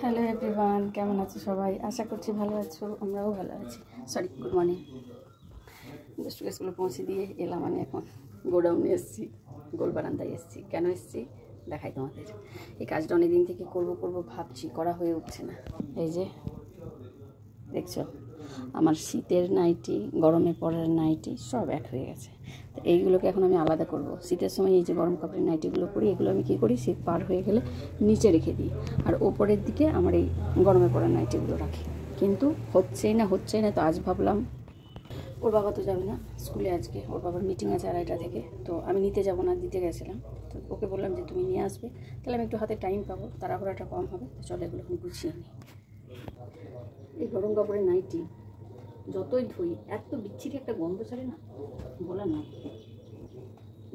Hello everyone, কেমন আছো সবাই? আশা করছি ভালো আছো, আমরাও ভালো আছি। Sorry, good morning. জাস্ট স্কুলে পৌঁছে দিয়ে এলাম। আমি এখন গোডাউনে এসেছি, গোল বারান্দায় এসেছি। কেন এসেছি দেখাই তোমাদের। এই কাজটা অনেক দিন থেকে করবো ভাবছি, করা হয়ে উঠছে না। এই যে দেখছো, আমার শীতের নাইটি, গরমে পরার নাইটি সব এক হয়ে গেছে। তো এইগুলোকে এখন আমি আলাদা করব। শীতের সময় এই যে গরম কাপড়ের নাইটিগুলো পরি, এগুলো আমি কী করি, শীত পার হয়ে গেলে নিচে রেখে দিই, আর ওপরের দিকে আমার এই গরমে পরার নাইটিগুলো রাখি। কিন্তু হচ্ছেই না। তো আজ ভাবলাম, ওর বাবা তো যাবে না স্কুলে, আজকে ওর বাবার মিটিং আছে 2:30 থেকে। তো আমি নিতে যাব না, দিতে গেছিলাম। তো ওকে বললাম যে তুমি নিয়ে আসবে, তাহলে আমি একটু হাতে টাইম পাবো, তাড়াহুড়াটা কম হবে। তো চলো এগুলো এখন গুছিয়ে নিই। এই গরম কাপড়ের নাইটি যতই ধুই এত বিচ্ছিরি একটা গন্ধ ছাড়ে না, বলার না।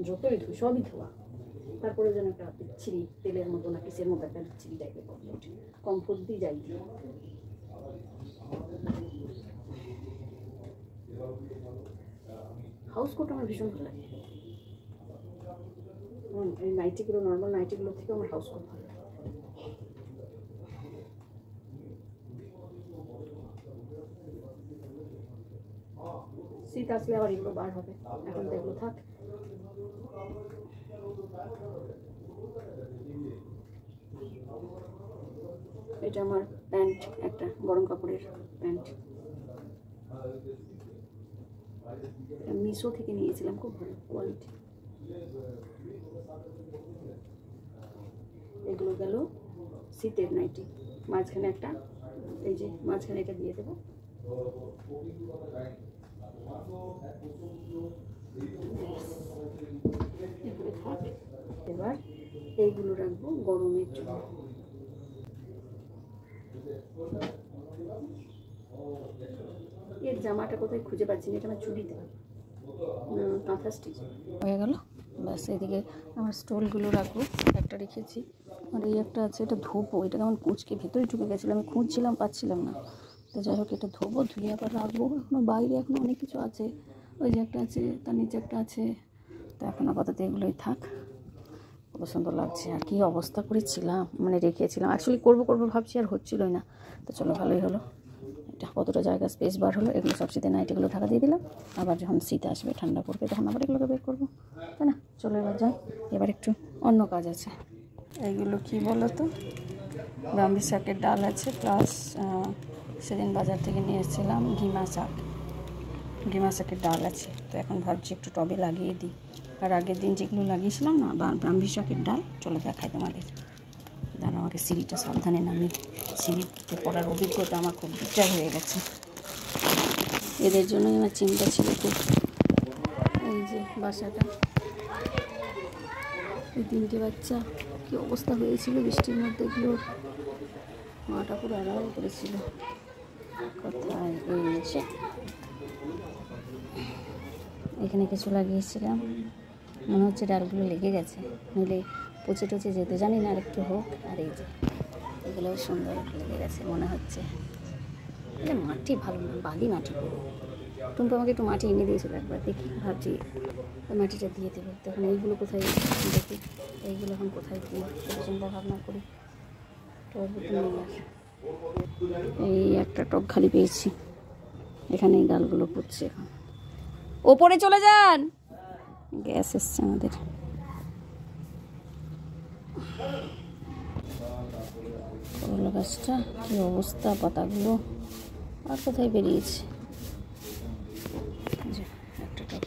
যতই ধুই, সবই ধোয়া, তারপরে যেন একটা বিচ্ছিরি তেলের মতো না কিসের মতো একটা বিচ্ছিরি টাইপের গন্ধ ওঠে। কমফোর্ট দিয়ে যাই দিয়ে হাউস কোট আমার ভীষণ ভালো লাগে। এই নাইটিগুলো, নর্মাল নাইটিগুলো থেকে আমার হাউস কোট ভালো লাগে। শীত আসলে আবার এগুলো বার হবে, এখন তো এগুলো থাক। এটা আমার প্যান্ট, একটা গরম কাপড়ের প্যান্ট, মিশো থেকে নিয়েছিলাম, খুব ভালো কোয়ালিটি। এগুলো গেল শীতের নাইটি। মাঝখানে একটা, এই যে মাঝখানে এটা দিয়ে দেবো। এবার এইগুলো রাখবো গরমের জন্য। এর জামাটা কোথায় খুঁজে পাচ্ছি না, এটা আমার চুড়িতে কাঁথা স্টিচ হয়ে গেল। ব্যাস, এদিকে আমার স্টোলগুলো রাখবো। একটা রেখেছি, আর এই একটা আছে, এটা ধোবো। এটা কেমন কুঁচকে ভেতরে ঢুকে গেছিলো, আমি খুঁজছিলাম পাচ্ছিলাম না। তো যাই হোক, এটা ধোবো, ধুয়ে আবার রাখবো। এখনও বাইরে এখনও অনেক কিছু আছে, ওই যে একটা আছে, তার নিচে একটা আছে। তো এখন আপাতত এগুলোই থাক। কত সুন্দর লাগছে, আর কী অবস্থা করেছিলাম, মানে রেখেছিলাম। অ্যাকচুয়ালি করবো ভাবছি, আর হচ্ছিলোই না। তো চলো, ভালোই হলো। এটা কতটা জায়গা স্পেস বার হলো। এগুলো সব শীতে নাইটিগুলো ঢাকা দিয়ে দিলাম। আবার যখন শীত আসবে, ঠান্ডা পড়বে, তখন আবার এগুলোকে বের করবো, তাই না? চলো এবার যাই। এবার একটু অন্য কাজ আছে। এইগুলো কি বলো তো, ব্রাহ্মী শাকের ডাল আছে, প্লাস সেদিন বাজার থেকে নিয়ে এসেছিলাম ঘিমা শাকের ডাল আছে। তো এখন ভাবছি একটু টবে লাগিয়ে দিই। আর আগের দিন যেগুলো লাগিয়েছিলাম না, ব্রাহ্মী শাকের ডাল, চলো দেখাই তোমাদের। দাঁড়া, আমাকে সিঁড়িটা সাবধানে নামি। সিঁড়িতে পড়ার অভিজ্ঞতা আমার খুব বিচার হয়ে গেছে। এদের জন্যই আমার চিন্তা ছিল খুব। এই যে বাসাটা, এই 3টে বাচ্চা, কী অবস্থা হয়েছিল বৃষ্টির মধ্যে। এগুলোর মাটা পুরো আড়াল করেছিল। কোথায়, এই যে এখানে কিছু লাগিয়েছিলাম, মনে হচ্ছে ডালগুলো লেগে গেছে, নইলে পচে টচে যেতে, জানি না, আর একটু হোক। আর এই যে এগুলো সুন্দর লেগে গেছে মনে হচ্ছে। এটা মাটি ভালো না, বালি মাটি করবো। টুম্পা আমাকে একটু মাটি এনে দিয়েছিল একবার, দেখি, ভাবছি মাটিটা দিয়ে দেবো। তখন এইগুলো কোথায় দেখি, এইগুলো এখন কোথায় দিই, চিন্তা ভাবনা করি। এই একটা টব খালি পেয়েছি, এখানে এই ডালগুলো পুঁতছে। এখন ওপরে চলে যান, গ্যাস এসছে আমাদের। করলা গাছটা কী অবস্থা, পাতাগুলো আর কোথায় বেরিয়েছে। একটা টব,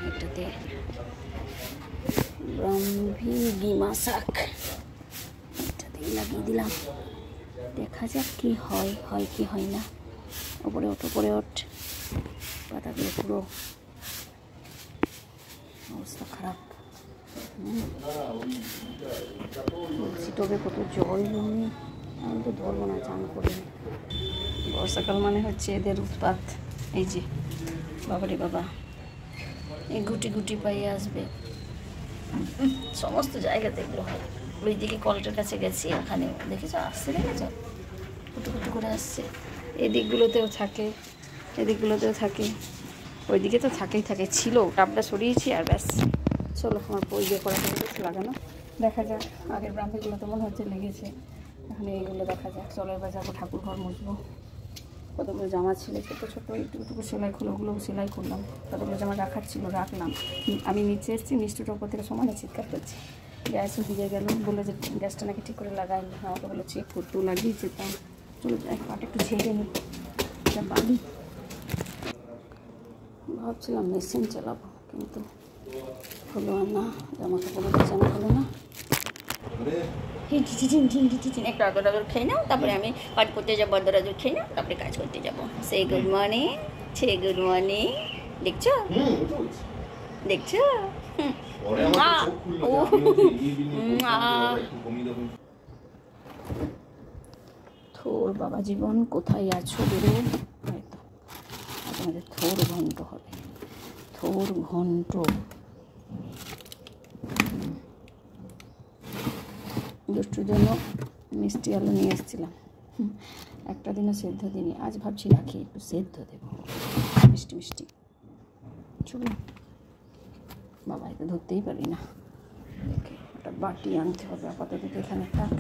এটাতে ব্রাহ্মী ঘিমা শাক, এটাতেই লাগিয়ে দিলাম। দেখা যাক কি হয় কি হয় না। ওপরে ওঠ, পাতাগুলো পুরো অবস্থা খারাপ। টবে কত জল জমে, আমি তো ধরবো না, চান করে। বর্ষাকাল মানে হচ্ছে এদের উৎপাত। এই যে বাবারে বাবা, এই গুটি গুটি পাইয়ে আসবে সমস্ত জায়গাতে। এগুলো হয়। ওই দিকে কলটার কাছে গেছি, ওখানে দেখেছো আসছে, দেখেছো কুটু কুটু করে আসছে। এদিকগুলোতেও থাকে, এদিকগুলোতেও থাকে, ওইদিকে তো থাকে, ছিল, টাপটা সরিয়েছি আর ব্যাস চলো আমার বই দিয়ে করা হয়ে গেছে লাগানো, দেখা যাক। আগের ব্রাহ্মীগুলো তো মনে হচ্ছে লেগেছে, এখানে এইগুলো দেখা যাক। চলো এবার যাবো ঠাকুর ঘর মুছবো। কতগুলো জামা ছিল ছোটো ছোটো, একটু সেলাই খুলে ওগুলো সেলাই করলাম। কতগুলো জামা রাখার ছিল রাখলাম। আমি নিচে এসেছি, মিষ্টিটার উপর থেকে সমানে চিৎকার করছি, গ্যাসও ভিজে গেল। বললো যে গ্যাসটা নাকি ঠিক করে লাগাইনি, আমাকে বলে চেক করতেও লাগিয়ে যেতাম। চলো যাই, পাটা একটু ঝেড়ে নিই, বালি। ভাবছিলাম মেশিন চালাবো, কিন্তু হলো না, জামা কাপড় জামা হলো না। একটু আদর খেয়ে নাও, তারপরে আমি কাজ করতে যাবো। আদর খেয়ে নাও, তারপরে কাজ করতে যাবো। সে গুড মর্নিং, সে গুড মর্নিং। দেখছো দেখছো থোর বাবা জীবন কোথায় আছো বেরো। হয়তো আজ আমাদের থোর ঘন্ট হবে, থোর ঘন্ট। দুষ্টুর জন্য মিষ্টি আলু নিয়ে এসেছিলাম, একটা দিনও সেদ্ধ দিনই। আজ ভাবছি রাখি একটু সেদ্ধ দেবো, মিষ্টি মিষ্টি। চলো বাবা, এতে ধরতেই পারি না। দেখে একটা বাটি আনতে হবে, আপাতত এখানে থাক।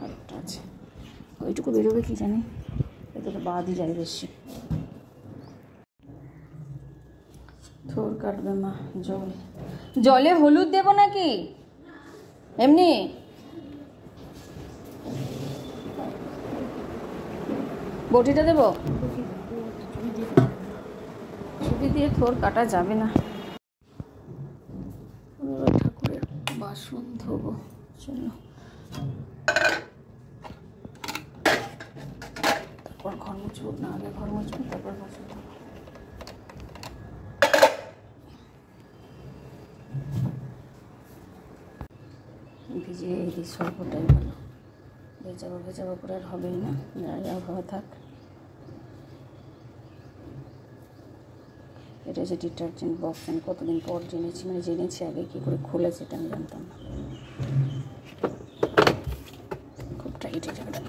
আরেকটা আছে, ওইটুকু বেরোবে কি জানি, এতে তো বাদই যায় বেশি। থোর কাটবে মা। জলে হলুদ দেবো নাকি এমনি? বটিটা দেবো, ছুরি দিয়ে থোর কাটা যাবে না। ঠাকুরের বাসন ধোবো, চলো। তারপর ঘর মুছবো, না আগে ঘর মুছবো তারপর বাসন ধোবো। ভিজিয়ে এই সর্বটাই ভালো, ভেজাবো ভেজাবো করে আর হবেই না, যা ভাবা থাক। এটা হচ্ছে ডিটারজেন্ট বক্স। আমি কতদিন পর জেনেছি, মানে জেনেছি আগে, কী করে খোলে সেটা আমি জানতাম না। খুব টাইট এই জায়গাটা।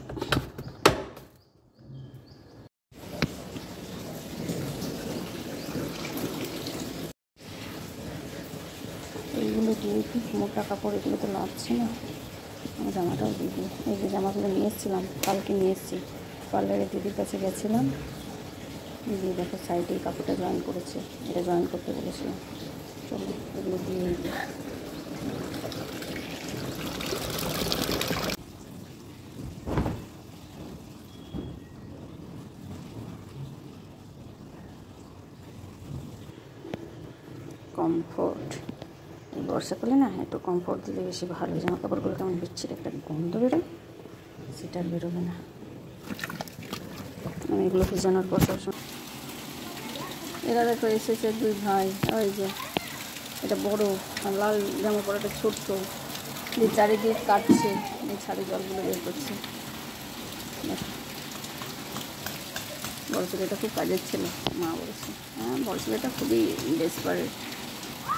এইগুলো দিয়ে মোটা কাপড়, এগুলো তো লাগছে না। আমার জামাটাও দিয়ে দিই। এই যে জামাগুলো নিয়ে এসেছিলাম, কালকে নিয়ে এসেছি, পার্লারের দিদির কাছে গেছিলাম। দিদি দেখো সাইডে কাপড়টা জয়েন করেছে, এটা জয়েন করতে বলেছিলাম। চলো এগুলো দিয়ে দিই। কমফোর্ট, এই বর্ষাকালে না একটু কমফোর্ট দিলে বেশি ভালো। জামা কাপড়গুলো কেমন বিচ্ছির একটা গন্ধ বেরোয়, সেটা আর বেরোবে না। আমি এগুলো ভিজানোর পর সবসময়। এরা দেখো এসেছে দুই ভাই, ওই যে এটা বড় আর লাল জামা পরাটা ছোট্ট, যে চারিদিক কাটছে, এই ছাড়ি জলগুলো বের করছে। বড় ছেলেটা খুব কাজের ছিল, মা বলেছে। হ্যাঁ, বড় ছেলেটা খুবই ডেসপারেট,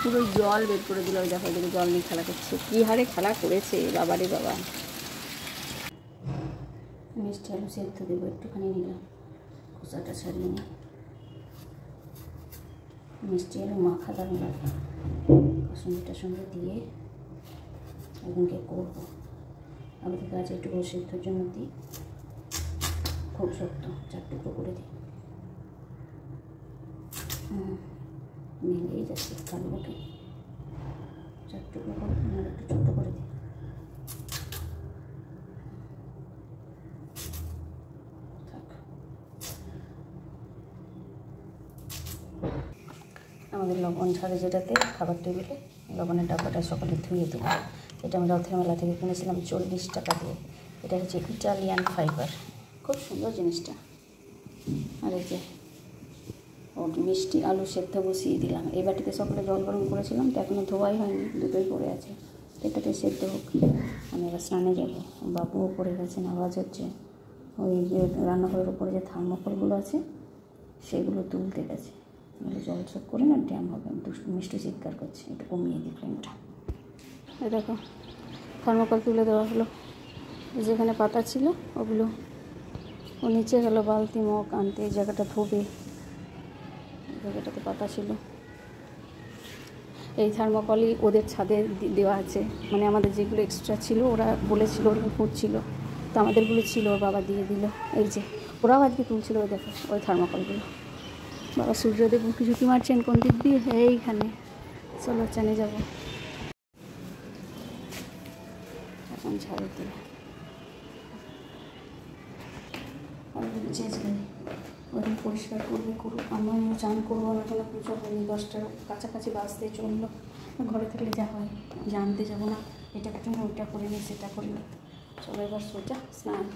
পুরো জল বের করে দিল। ওই দেখো এদিকে জল নিয়ে খেলা করছে, কী হারে খেলা করেছে বাবারে বাবা। মিষ্টি আলু সেদ্ধ দেবো, একটুখানি নিলাম, খোসাটা ছাড়িয়ে নিই। মিষ্টি আলু মাখা দারুণ লাগে, কাসুন্দিটার সঙ্গে দিয়ে একদিনকে করবো। আগে থেকে আজ একটু সেদ্ধর জন্য দিই, খুব শক্ত, 4 টুকরো করে দিই। ভেঙেই যাচ্ছে কালুটাকে, 4 টুকরো করে, একটু ছোটো করে দিই। আমাদের লবণ ঝাড়ে যেটাতে খাবার টেবিলে, লবণের ডাব্বাটা সকালে ধুয়ে দিলাম। এটা আমি রথের মেলা থেকে কিনেছিলাম 40 টাকা দিয়ে। এটা হচ্ছে ইটালিয়ান ফাইবার, খুব সুন্দর জিনিসটা। আর এই যে মিষ্টি আলু সেদ্ধ বসিয়ে দিলাম। এই বাটিতে সকালে জল গরম করেছিলাম, তো এখনও ধোয়াই হয়নি, দুটোই পড়ে আছে। এটাতে সেদ্ধ হোক, আমি এবার স্নানে যাবো। বাবুও পড়ে গেছে, আওয়াজ হচ্ছে। ওই যে রান্নাঘরের উপরে যে থার্মোকলগুলো আছে সেগুলো তুলতে গেছে, জল সব করে না ড্যাম হবে। মিষ্টি চিৎকার করছে, একটু কমিয়ে দিই ফ্লেমটা। এই দেখো থার্মোকল তুলে দেওয়া হলো, যেখানে পাতা ছিল ওগুলো ও নিচে গেলো বালতি মগ আনতে। এই জায়গাটা ধোবে, জায়গাটাতে পাতা ছিল। এই থার্মোকলই ওদের ছাদে দেওয়া আছে, মানে আমাদের যেগুলো এক্সট্রা ছিল ওরা বলেছিল ওরকম খুঁজছিল, তো আমাদেরগুলো ছিল ওর বাবা দিয়ে দিল। এই যে ওরাও আজকে তুলছিল, ওই দেখো ওই থার্মোকলগুলো। বাবা সূর্যদেব উঁকি ঝুঁকি মারছেন কোন দিক দিয়ে, এইখানে। চলো চানে যাবো এখন ঝাড়ু দিয়ে। চেঞ্জ করি ওরকম পরিষ্কার করবে করুক, আমরা চান করবো। আমার কোনো পুজো হয়নি, 10টার কাছাকাছি বাজতে চললো। ঘরে থাকলে যা হয়, জানতে যাবো না, এটা কাটুন ওইটা করে নিই সেটা করি না। চলো এবার সোজা স্নান।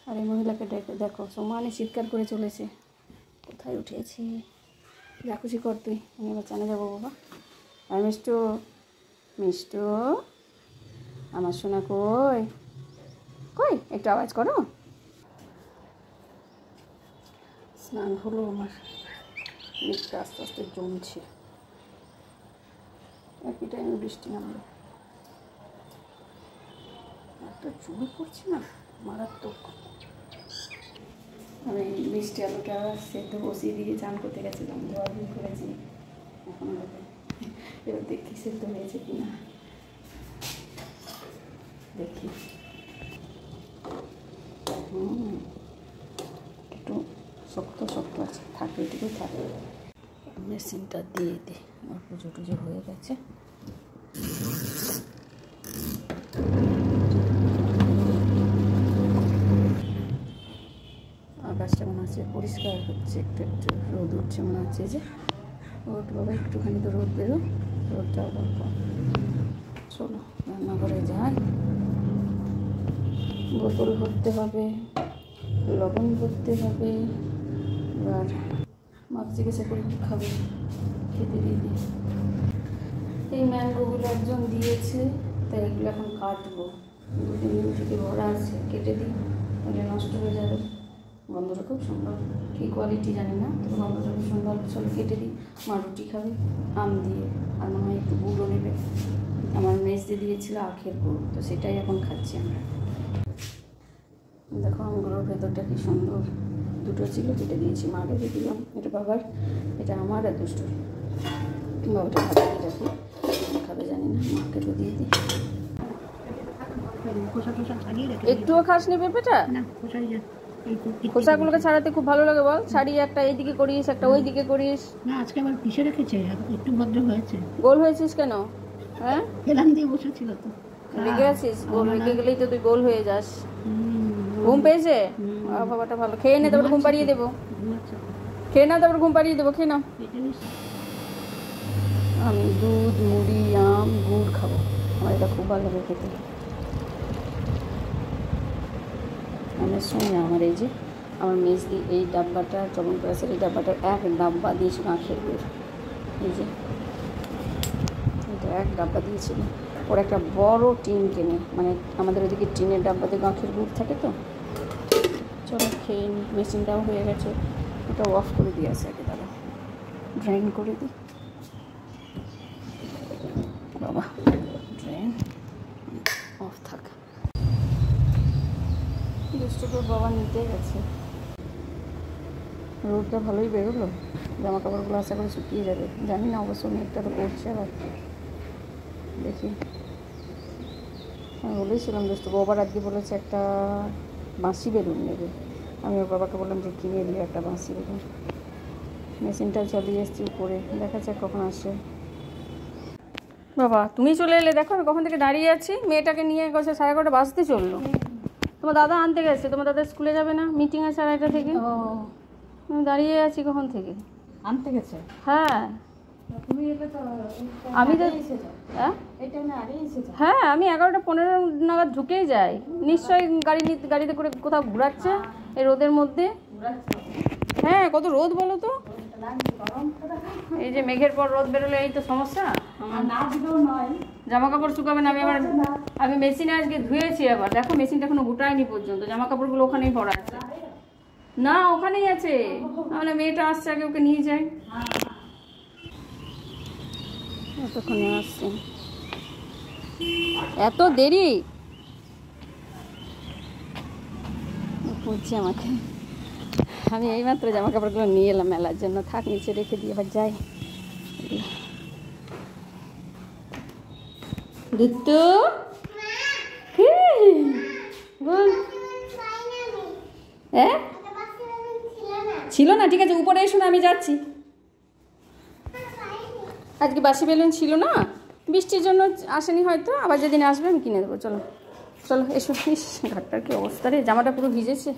আর এই মহিলাকে দেখো সমানে চিৎকার করে চলেছে, কোথায় উঠেছি, যা খুশি কর তুই, আমি এবার চানে যাবো বাবা। আর মিষ্টু, মিষ্টু আমার সোনা কই, কই একটু আওয়াজ করো। স্নান হলো আমার, মেঘটা আস্তে আস্তে জমছে, একই টাইমে বৃষ্টি নামলো। একটা চুল পড়ছে না মারাত্মক। আমি মিষ্টি আলুটা সেদ্ধ বসিয়ে দিয়ে চান করতে গেছিলাম, ধোয়া ধুয়ে করেছি এখন হবে। এবার দেখি সেদ্ধ হয়েছে কিনা, দেখি। একটু শক্ত শক্ত আছে, থাকে এটুকুই থাকে। মেশিনটা দিয়ে দিই, আমার পুজো টুজো হয়ে গেছে। আকাশটা মনে হচ্ছে পরিষ্কার হচ্ছে, একটু একটু রোদ উঠছে মনে হচ্ছে। যে রোদ বাবা একটুখানি তো রোদ বেরো, রোদটাও দরকার। চলো রান্নাঘরে যাই, বোতল ভরতে হবে, লবণ ভরতে হবে। এবার মাছ জিজ্ঞাসা করে কী খাবে, খেতে দিয়ে দিই। এই ম্যাঙ্গোগুলো একজন দিয়েছে, তাই এগুলো এখন কাটবো। 2-3 দিন থেকে ভরা আছে, কেটে দিই, তাহলে নষ্ট হয়ে যাবে। গন্ধটা খুব সুন্দর, কী কোয়ালিটি জানি না, তবে গন্ধটা খুব সুন্দর। চলো কেটে দিই। মা রুটি খাবে আম দিয়ে, আর মনে হয় একটু গুঁড়ো নেবে। আমার মেজদি দিয়েছিল আখের গুড়, তো সেটাই এখন খাচ্ছি আমরা। দেখো আমগুলোর ভেতরটা কি সুন্দর, দুটো ছিল কেটে দিয়েছি, মা রেখে দিলাম। এটা বাবার, এটা আমার, আর দুষ্টুর। বাবাটা ভাত দিয়ে রাখি, খাবে জানি না, মাকে তো দিয়ে দিই। একটুও খাসনি পেঁপেটা? খোসাগুলোকে ছাড়াতে খুব ভালো লাগে বল। ছাড়িয়ে একটা এইদিকে করিস, একটা ওই দিকে করিস। না আজকে আবার পিষে রেখেছে, একটু ভদ্র হয়েছে। গোল হয়েছিস কেন? হ্যাঁ হেলান দিয়ে বসেছিল তো, রেগে আছিস? গোল রেগে গেলেই তো তুই গোল হয়ে যাস। ঘুম পেয়েছে? বাবাটা ভালো, খেয়ে নে, তারপর ঘুম পাড়িয়ে দেবো। খেয়ে না, তারপর ঘুম পাড়িয়ে দেবো, খেয়ে নাও। আমি দুধ, মুড়ি, আম, গুড় খাবো, আমার এটা খুব ভালো লাগে খেতে। আমি শুনি আমার এই যে আমার মেজদি এই ডাব্বাটা, চবনপ্রাসের এই ডাব্বাটার 1 ডাব্বা দিয়েছিল আখের গুড়। এই যে এটা 1 ডাব্বা দিয়েছিল। ওর একটা বড় টিন কিনে, মানে আমাদের ওদিকে টিনের ডাব্বাতে আখের গুড় থাকে তো। চলো খেয়ে নিই, মেশিনটাও হয়ে গেছে, ওটা অফ করে দিয়ে আসে আগে, দাদা ড্রাইন করে দিই। বাবা ড্রেন অফ থাক। দুষ্টুকে বাবা নিতে গেছে। রোদটা ভালোই বেরোলো, জামা কাপড়গুলো আশা করে শুকিয়ে যাবে, জানি না অবশ্য মেঘটা তো করছে। আবার দেখি, আমি বলেছিলাম দুষ্টু বাবার আজকে বলেছে একটা বাঁশি বেলুন নেবে। আমি ওর বাবাকে বললাম যে কিনে দিই একটা বাঁশি বেলুন। মেশিনটা চালিয়ে এসেছি উপরে, দেখা যাক কখন আসে। বাবা তুমি চলে এলে, দেখো আমি কখন থেকে দাঁড়িয়ে আছি, মেয়েটাকে নিয়ে গেছে 11:30 বাজতে চললো। তোমার দাদা আনতে গেছে, তোমার দাদা স্কুলে যাবে না, মিটিং আছে 2:30 থেকে। আমি দাঁড়িয়ে আছি কখন থেকে, আনতে গেছে। হ্যাঁ তুমি এলে তো আমি তো হ্যাঁ আমি 11:15 নাগাদ ঢুকেই যাই। নিশ্চয়ই গাড়িতে করে কোথাও ঘোরাচ্ছে এই রোদের মধ্যে। হ্যাঁ কত রোদ বলো তো, এই যে মেঘের পর রোদ বেরোলে এই তো সমস্যা। জামা কাপড় শুকাবে না। আমি মেশিনে আজকে ধুয়েছি, আবার দেখো মেশিনটা এখনো গোটায়নি পর্যন্ত, জামা কাপড়গুলো ওখানেই পড়া আছে। না ওখানেই আছে, তাহলে মেয়েটা আসছে আগে, ওকে নিয়ে যাই। এতক্ষণে আসছে, এত দেরি বলছে আমাকে। আমি এইমাত্র জামা কাপড়গুলো নিয়ে এলাম মেলার জন্য, থাক নিচে রেখে দিয়ে এবার যাই। দেখলো। ঋতু কি বল? হ্যাঁ ছিল না, ঠিক আছে উপরে এসো না, আমি যাচ্ছি। আজকে বাসি বেলুন ছিল না, বৃষ্টির জন্য আসেনি হয়তো, আবার যেদিন আসবে আমি কিনে দেবো। চলো চলো এসো। ইস ঘাটটার কি অবস্থা রে, জামাটা পুরো ভিজেছে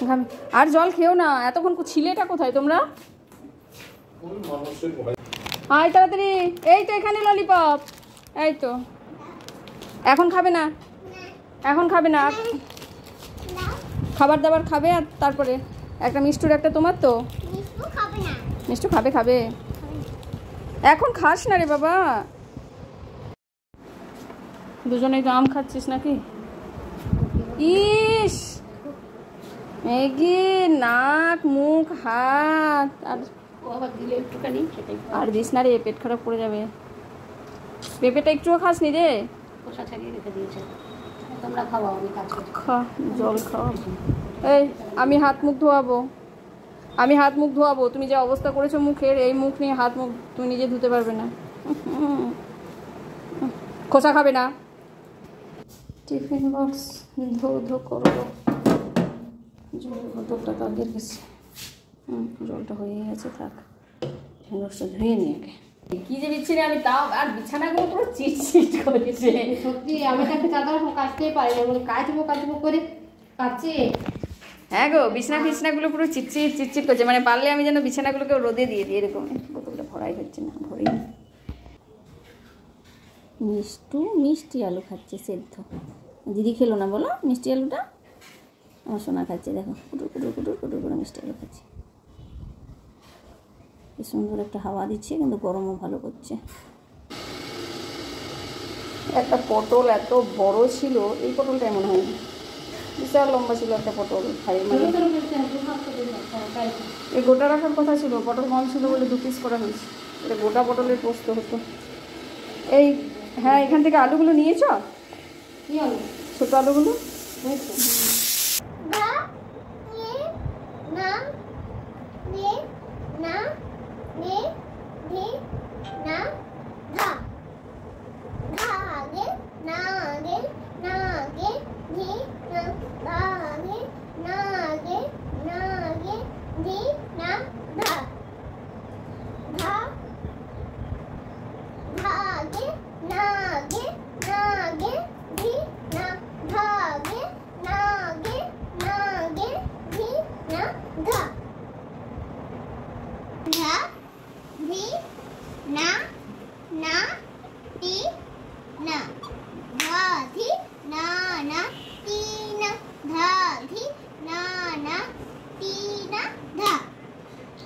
ঘামে। আর জল খেও না, এতক্ষণ ছিলেটা কোথায় তোমরা? আয় তাড়াতাড়ি, এই তো এখানে ললিপপ, এই তো। এখন খাবে না, এখন খাবে না, খাবার দাবার খাবে আর তারপরে একটা মিষ্টুর একটা তোমার তো। মিষ্টু খাবে খাবে, এখন খাস না রে বাবা। দুজনেই তো আম খাচ্ছিস নাকি? ইস ম্যাগি, নাক মুখ হাত আর দিস না রে, পেট খারাপ করে যাবে। পেঁপেটা একটুও খাস নি রে? খা, জল খাওয়া। এই আমি হাত মুখ ধোয়াবো, আমি হাত মুখ ধোয়াবো। তুমি যে অবস্থা করেছো মুখের, এই মুখ নিয়ে হাত মুখ তুমি নিজে ধুতে পারবে না। খোসা খাবে না। টিফিন বক্স ধো ধো করো, জলের বোতলটা তো আগের গেছে। জলটা হয়ে গেছে, থাক বক্সটা ধুয়ে নিয়ে আগে। কি যে বিচ্ছিরি, আমি তাও আর বিছানাগুলো পুরো চিটচিট করেছে সত্যি। আমি তাকে চাদর কাচতেই পারি না, বলে কাচবো কাচবো করে কাচে। হ্যাঁ গো, বিছানাগুলো পুরো চিটচিট চিটচিট করছে, মানে পারলে আমি যেন বিছানাগুলোকে রোদে দিয়ে দিই এরকম। বোতলটা ভরাই হচ্ছে না, ভরেই মিষ্টি আলু খাচ্ছে সেদ্ধ। দিদি খেলো না বলো মিষ্টি আলুটা? আমার সোনা খাচ্ছে, দেখো কুটুর কুটুর কুটুর কুটুর করে মিষ্টি আলু খাচ্ছে। কি সুন্দর একটা হাওয়া দিচ্ছে, কিন্তু গরমও ভালো করছে। একটা পটল এত বড় ছিল, এই পটলটা এমন হয়নি, বিশাল লম্বা ছিল একটা পটল। এই গোটা রাখার কথা ছিল, পটল কম ছিল বলে 2 পিস করা হয়েছে। এটা গোটা পটলের পোস্ত হতো। এই হ্যাঁ, এখান থেকে আলুগুলো নিয়েছ? কি আলু? ছোট আলুগুলো।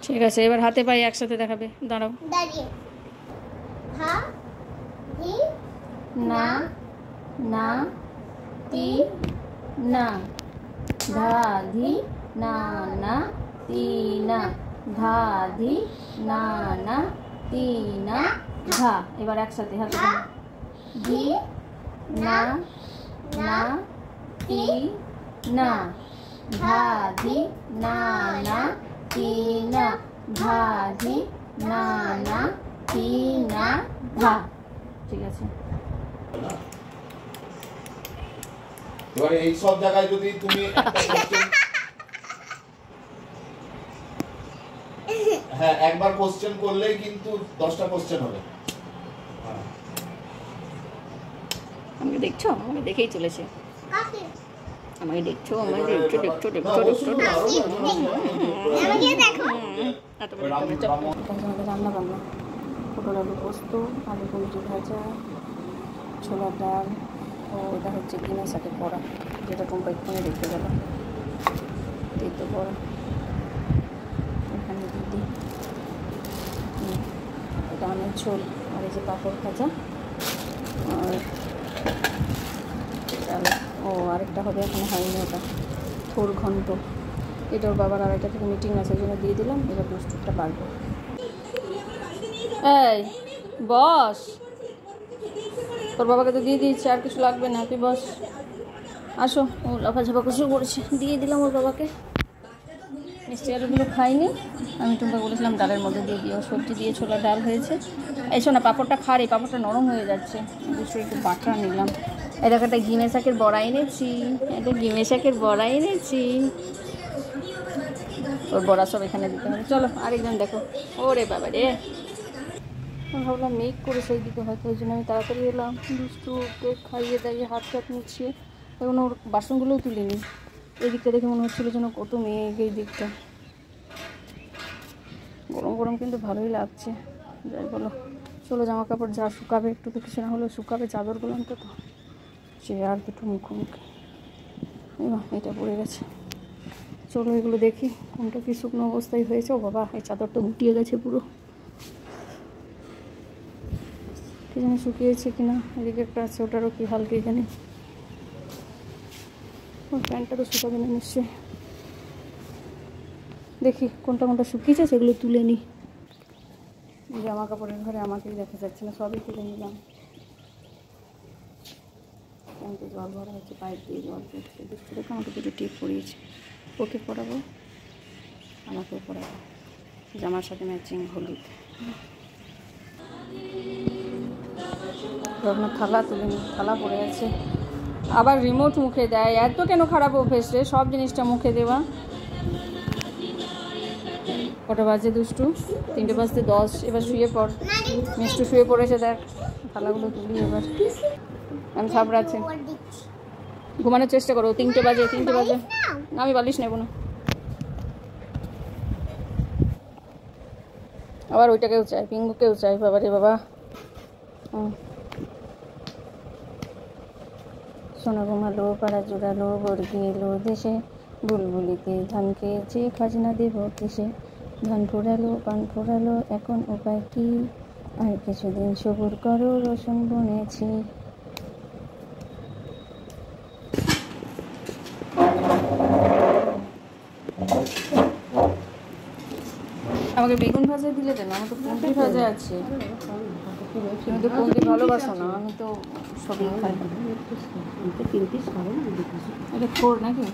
ঠিক আছে, এবার হাতে পাই একসাথে দেখাবে, দাঁড়াও। না না তি না, ধা ধি না না তি না, ধা ধি না না তি না ধা। এবার একসাথে হাতে ধি না না তি না, ধা ধি না না তি না, ধা ধি না না তি না ধা। ঠিক আছে। এবারে এই সব জায়গায় যদি তুমি হ্যাঁ একবার কোশ্চেন করলেই কিন্তু 10টা কোশ্চেন হবে। আমাকে দেখছো? আমাকে দেখেই চলেছে। আমাকে দেখছো, আমাকে দেখছো দেখছো দেখছো দেখছো। রান্না বান্না, পটল আলু পোস্ত, আলু কুমড়ি ভাজা, ছোলার ডাল, ও এটা হচ্ছে কিনা সাথে পড়া, যেটা তোমরা এক্ষুনি দেখতে গেল। এই তো পড়া, এখানে দিদি, এটা অনেক ঝোল, আর এই যে পাঁপড় ভাজা, আর ও আরেকটা হবে, এখনো হয়নি, ওটা থোর ঘন্ট। এটা ওর বাবার আড়াইটা থেকে মিটিং আছে, ওই জন্য দিয়ে দিলাম। এবার দুষ্টুরটা বাড়বো। এই বস, তোর বাবাকে তো দিয়ে দিয়েছে, আর কিছু লাগবে না, তুই বস। আসো, ও লাফাঝাপা শুরু করেছে, দিয়ে দিলাম ওর বাবাকে। মিষ্টি আলুগুলো খাইনি, আমি তোমাকে বলেছিলাম ডালের মধ্যে দিয়ে দিও, সবজি দিয়ে ছোলা ডাল হয়েছে। এসো না, পাঁপড়টা খা রে, পাঁপড়টা নরম হয়ে যাচ্ছে, অবশ্যই একটু বাটা নিলাম। এই দেখো একটা ঘিমে শাকের বড়া এনেছি, একটা ঘিমে শাকের বড়া এনেছি, ওর বড়া সব এখানে দিতে হবে। চলো আরেকজন দেখো, ওরে বাবা রে, আমি ভাবলাম মেঘ করে সেই দিকে হয়তো, ওই জন্য আমি তাড়াতাড়ি এলাম। দুষ্টুকে খাইয়ে দাইয়ে হাত টাত মুছিয়ে এখন ওর বাসনগুলোও তুলিনি। এই দিকটা দেখে মনে হচ্ছিলো যেন কত মেঘ, এই দিকটা গরম গরম কিন্তু ভালোই লাগছে। যাই বলো, চলো জামা কাপড় যা শুকাবে, একটু তো কিছু না হলেও শুকাবে, চাদরগুলো অন্তত, সে আর দুটো মুখোমুখি। এটা পড়ে গেছে, চলো এগুলো দেখি কোনটা কি শুকনো অবস্থায় হয়েছে। ও বাবা, এই চাদরটা গুটিয়ে গেছে পুরো, কি জানি শুকিয়েছে কিনা। এদিকে একটা আছে, ওটারও কি হাল কে জানি। ওর প্যান্টটা তো শুকাবে না নিশ্চয়ই, দেখি কোনটা কোনটা শুকিয়েছে সেগুলো তুলে নিই। জামা কাপড়ের ঘরে আমাকেই দেখা যাচ্ছে না, সবই তুলে নিলাম। ট্যাঙ্কে জল ভরা হচ্ছে, পাইপ দিয়ে জল পড়ছে। দুষ্টু দেখে আমাকে দুটো টিপ পরিয়েছে, ওকে পরাবো আমাকেও পরাবো, জামার সাথে ম্যাচিং হলুদ। আপনার থালা তুলে নিই, থালা পড়ে আছে। আবার রিমোট মুখে দেয়, এত কেন খারাপ অভ্যেস রে, সব জিনিসটা মুখে দেওয়া। কটা বাজে দুষ্টু? 3:10। এবার শুয়ে পড়, মিষ্টু শুয়ে পড়েছে, দেখ থালাগুলো তুলি এবার। আমি থাবড়াচ্ছি, ঘুমানোর চেষ্টা করো। 3টে বাজে, 3টে বাজে। না আমি বালিশ নেবো না। আবার ওইটাকেও চাই, পিঙ্গুকেও চাই, বাবা রে বাবা। সোনা ঘুমালো, পাড়া জোড়ালো, বর্গি এলো দেশে, বুলবুলিতে ধানকে যে খাজনা দেব কিসে, ধান ফোড়ালো, পান ফোড়ালো, এখন উপায় কি, আর কিছুদিন সবুর করো, রসুন বনেছি। আমাকে বেগুন ভাজা দিলে কেন? আমার তো কুঁদরি ভাজা আছে। তুমি তো কুঁদরি ভালোবাসো না, আমি তো সবই খাই। এটা খোর নাকি?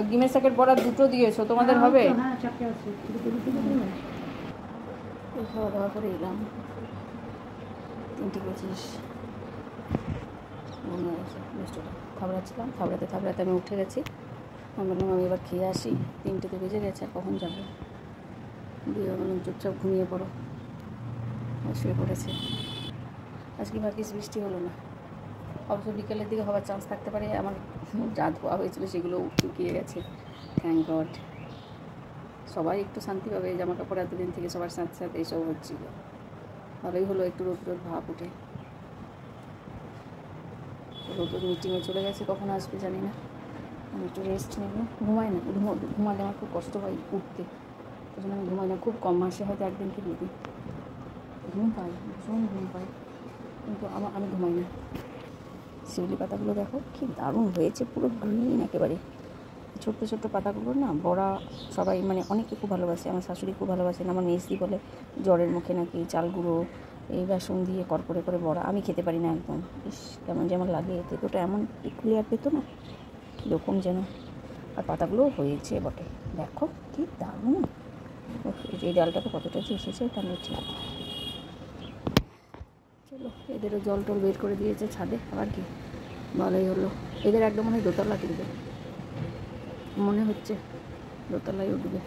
ডিমের শাকের বড়া দুটো দিয়েছো, তোমাদের হবে? খাওয়া দাওয়া করে এলাম, 3:25। মনে আছে মিষ্টটা থাবড়াচ্ছিলাম, থাবড়াতে থাবড়াতে আমি উঠে গেছি। আমি বললাম আমি এবার খেয়ে আসি, 3টে বেজে গেছে, আর কখন যাবো। দিয়ে বললাম চুপচাপ ঘুমিয়ে পড়ো, শুয়ে পড়েছে। আজকে ভাগ্যিস বৃষ্টি হলো না, অবশ্য বিকেলের দিকে হওয়ার চান্স থাকতে পারে। আমার যা ধোয়া হয়েছিল সেগুলো শুকিয়ে গেছে, থ্যাংক গড। সবাই একটু শান্তি পাবে, জামা কাপড় এতদিন থেকে সবার সাথে সাথে এইসব হচ্ছিল, ভালোই হলো একটু রোদ রোদ ভাব উঠে। রোদ মিটিংয়ে চলে গেছে, কখন আসবে জানি না। আমি একটু রেস্ট নেব, ঘুমাই না, ঘুমালে আমার খুব কষ্ট হয় উঠতে, ওই জন্য আমি ঘুমাই না। খুব কম মাসে হয়তো 1 দিন কি 2 দিন ঘুম পাই, ভীষণ ঘুম পাই, কিন্তু আমি ঘুমাই না। শিউলি পাতাগুলো দেখো কি দারুণ হয়েছে, পুরো গ্রিন একেবারে। ছোট্ট ছোট্ট পাতাগুলো না বড়া, সবাই মানে অনেকে খুব ভালোবাসে, আমার শাশুড়ি খুব ভালোবাসেন, আমার মেজদি বলে জ্বরের মুখে নাকি চাল গুঁড়ো এই বেসন দিয়ে কড়কড়ে করে বড়া। আমি খেতে পারি না একদম, ইস কেমন যেমন লাগে, তেতোটা এমন ক্লিয়ার পেতো না, কীরকম যেন। আর পাতাগুলোও হয়েছে বটে, দেখো কি দারুণ। এই ডালটাকে কতটা যে এসেছে তার ঠিক। চলো, এদেরও জল টল বের করে দিয়েছে ছাদে, আবার কি ভালোই হলো। এদের একদম মনে হয় দোতলা তুলবে, মনে হচ্ছে দোতলায় উঠবে।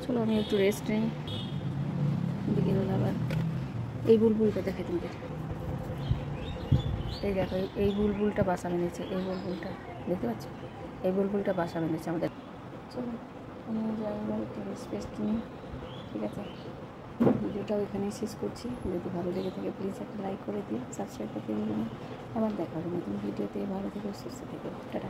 চলো আমি একটু রেস্ট নিই, বিকেলবেলা আবার। এই বুলবুলটা দেখে তোমাদের, এই দেখো এই বুলবুলটা বাসা বেঁধেছে, এই বুলবুলটা দেখতে পাচ্ছ, এই বুলবুলটা বাসা বেঁধেছে আমাদের। চলো আমি যাই, একটু রেস্ট নিই, ঠিক আছে? ভিডিওটাও এখানেই শেষ করছি। যদি ভালো লেগে থাকে প্লিজ একটা লাইক করে দিও, সাবস্ক্রাইব করতে ভুলো না। আবার দেখা হবে নতুন ভিডিওতে। ভালো থেকো, সুস্থ থেকো, টাটা।